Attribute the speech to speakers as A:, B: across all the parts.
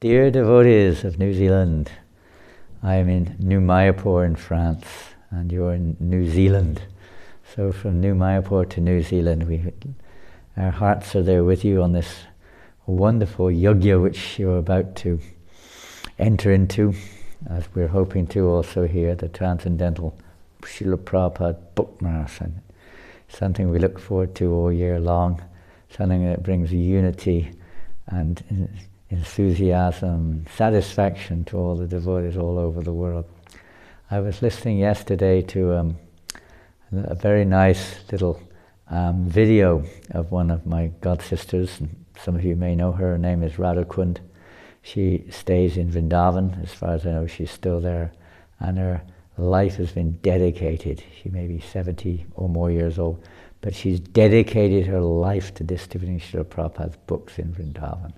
A: Dear devotees of New Zealand, I am in New Mayapur in France, and you're in New Zealand. So from New Mayapur to New Zealand, our hearts are there with you on this wonderful yajna which you're about to enter into, as we're hoping to also here, the Transcendental Srila Prabhupada Book Marathon. Something we look forward to all year long, something that brings unity and enthusiasm, satisfaction to all the devotees all over the world. I was listening yesterday to a very nice little video of one of my god sisters, and some of you may know her. Her name is Radha Kund. She stays in Vrindavan. As far as I know, she's still there, and her life has been dedicated. She may be 70 or more years old, but she's dedicated her life to distributing Srila Prabhupada's books in Vrindavan.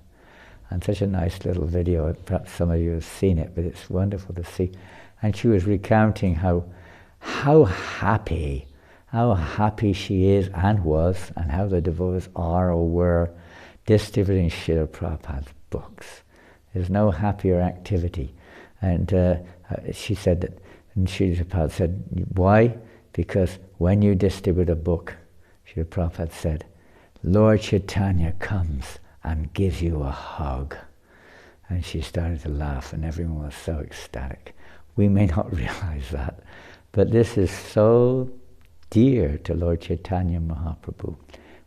A: And such a nice little video. Perhaps some of you have seen it, but it's wonderful to see. And she was recounting how happy she is and was, and how the devotees are or were distributing Srila Prabhupada's books. There's no happier activity. And she said that, and Srila Prabhupada said, why? Because when you distribute a book, Srila Prabhupada said, Lord Chaitanya comes and gives you a hug. And she started to laugh, and everyone was so ecstatic. We may not realize that, but this is so dear to Lord Chaitanya Mahaprabhu.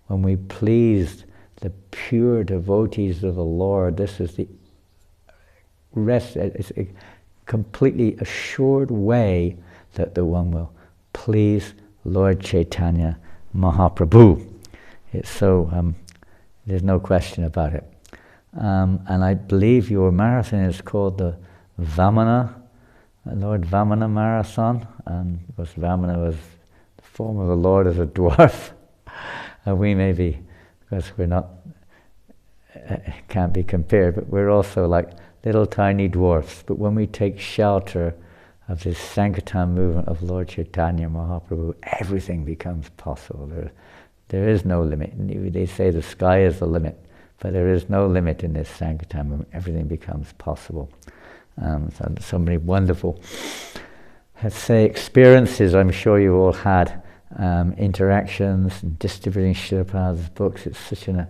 A: When we please the pure devotees of the Lord, this is the rest, it's a completely assured way that the one will please Lord Chaitanya Mahaprabhu. It's so, there's no question about it. And I believe your marathon is called the Vamana, Lord Vamana Marathon, and because Vamana was the form of the Lord as a dwarf. And we may be, because we're not, can't be compared, but we're also like little tiny dwarfs. But when we take shelter of this Sankirtan movement of Lord Chaitanya Mahaprabhu, everything becomes possible. There is no limit. They say the sky is the limit, but there is no limit in this Sankirtan movement. Everything becomes possible. So many wonderful, let's say, experiences I'm sure you all had, interactions, and distributing Srila Prabhupada's books. It's such an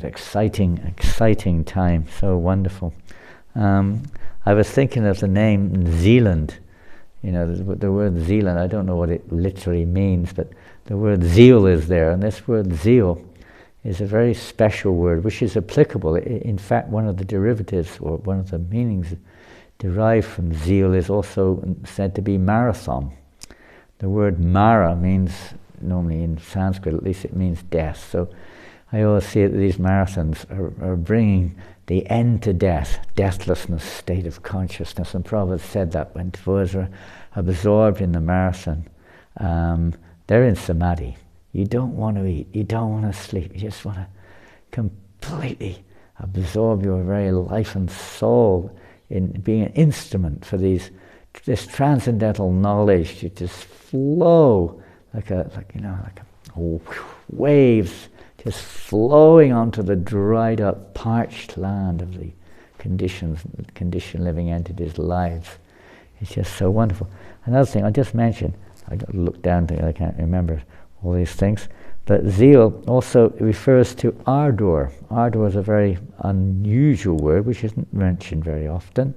A: exciting time, so wonderful. I was thinking of the name Zealand. You know, the word Zealand, I don't know what it literally means, but the word zeal is there, and this word zeal is a very special word, which is applicable. In fact, one of the derivatives, or one of the meanings derived from zeal, is also said to be marathon. The word mara means, normally in Sanskrit at least, it means death. So I always see that these marathons are bringing the end to death, deathlessness, state of consciousness. And Prabhupada said that when devotees are absorbed in the marathon, they're in samadhi. You don't want to eat, you don't want to sleep, you just want to completely absorb your very life and soul in being an instrument for this transcendental knowledge to just flow like waves just flowing onto the dried up, parched land of the conditioned living entities' lives. It's just so wonderful. Another thing I just mentioned, I got to look down to it, I can't remember all these things, but zeal also refers to ardor. Ardor is a very unusual word which isn't mentioned very often,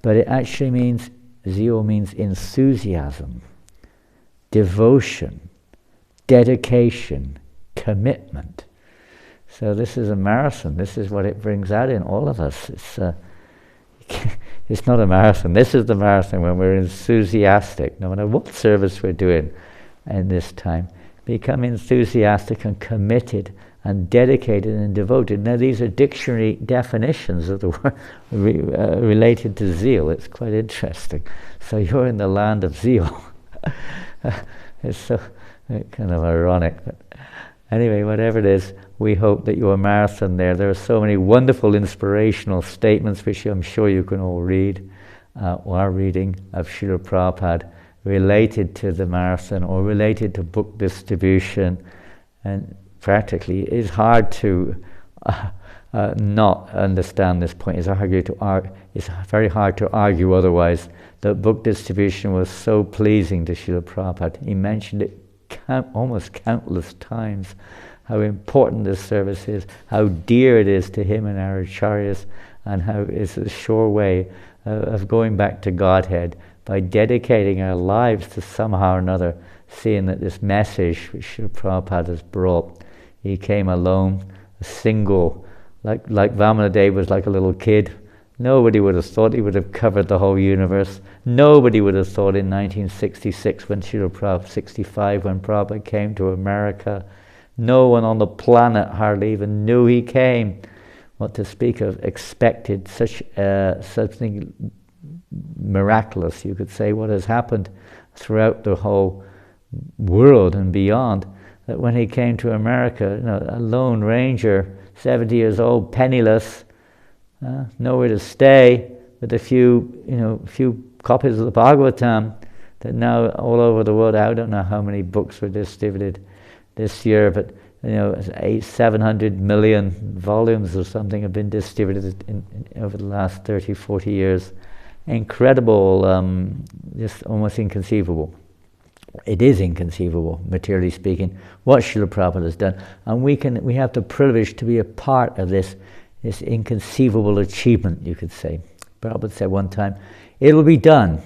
A: but it actually means, zeal means enthusiasm, devotion, dedication, commitment. So this is a marathon. This is what it brings out in all of us. It's not a marathon. This is the marathon when we're enthusiastic, no matter what service we're doing in this time. Become enthusiastic and committed and dedicated and devoted. Now these are dictionary definitions of the word related to zeal. It's quite interesting. So you're in the land of zeal. It's so kind of ironic. But anyway, whatever it is, we hope that your marathon there are so many wonderful inspirational statements which I'm sure you can all read or are reading of Srila Prabhupada related to the marathon or related to book distribution. And practically it's hard to not understand this point. It's very hard to argue otherwise. The book distribution was so pleasing to Srila Prabhupada. He mentioned it almost countless times, how important this service is, how dear it is to him and our acharyas, and how it's a sure way of going back to Godhead by dedicating our lives to somehow or another, seeing that this message which Srila Prabhupada has brought, he came alone, single, like Vamanadeva was like a little kid. Nobody would have thought he would have covered the whole universe. Nobody would have thought in 1966 when Srila Prabhupada, 65 when Prabhupada came to America, no one on the planet hardly even knew he came. What to speak of expected something miraculous, you could say, what has happened throughout the whole world and beyond, that when he came to America, a lone ranger, 70 years old, penniless, nowhere to stay, with a few copies of the Bhagavatam that now all over the world, I don't know how many books were distributed this year, but 700 million volumes or something have been distributed over the last 30, 40 years. Incredible, just almost inconceivable. It is inconceivable, materially speaking, what Srila Prabhupada has done, and we have the privilege to be a part of this inconceivable achievement, you could say. Prabhupada said one time, it'll be done,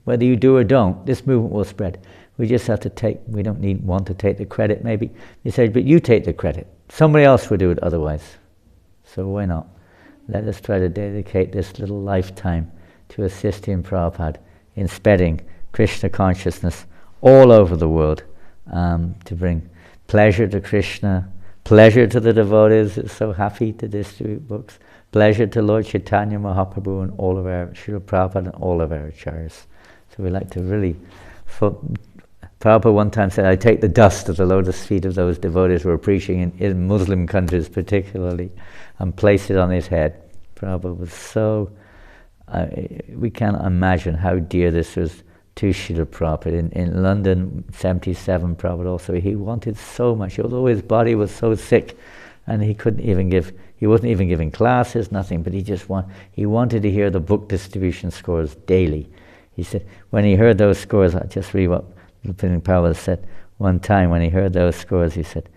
A: whether you do or don't, this movement will spread. We just have to we don't want to take the credit maybe. He said, but you take the credit. Somebody else will do it otherwise. So why not? Let us try to dedicate this little lifetime to assisting Prabhupada in spreading Krishna consciousness all over the world, to bring pleasure to Krishna, pleasure to the devotees, it's so happy to distribute books, pleasure to Lord Chaitanya Mahaprabhu and all of our Srila Prabhupada and all of our acharyas. So we like to really... Prabhupada one time said, I take the dust of the lotus feet of those devotees who are preaching in Muslim countries particularly, and place it on his head. Prabhupada was so... we can't imagine how dear this was to Srila Prabhupada. In London, 77, Prabhupada also, he wanted so much, although his body was so sick, and he wasn't even giving classes, nothing, but he wanted to hear the book distribution scores daily. He said, when he heard those scores, I just read what Prabhupada said one time when he heard those scores, he said,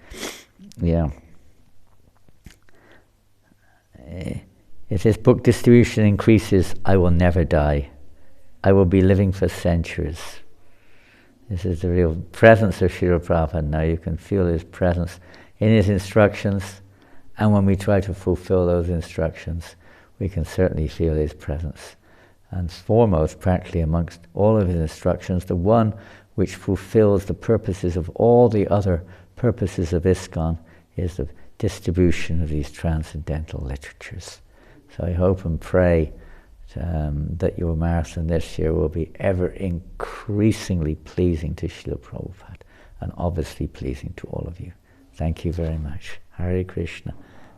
A: if this book distribution increases, I will never die. I will be living for centuries. This is the real presence of Srila Prabhupada. Now you can feel his presence in his instructions, and when we try to fulfill those instructions, we can certainly feel his presence. And foremost, practically amongst all of his instructions, the one which fulfills the purposes of all the other purposes of ISKCON is the distribution of these transcendental literatures. So I hope and pray that your marathon this year will be ever increasingly pleasing to Srila Prabhupada, and obviously pleasing to all of you. Thank you very much. Hare Krishna.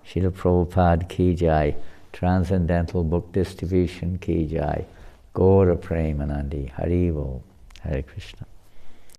A: Srila Prabhupada ki jai. Transcendental book distribution ki jai. Gaura Premanandi. Hari Bol. Hare Krishna.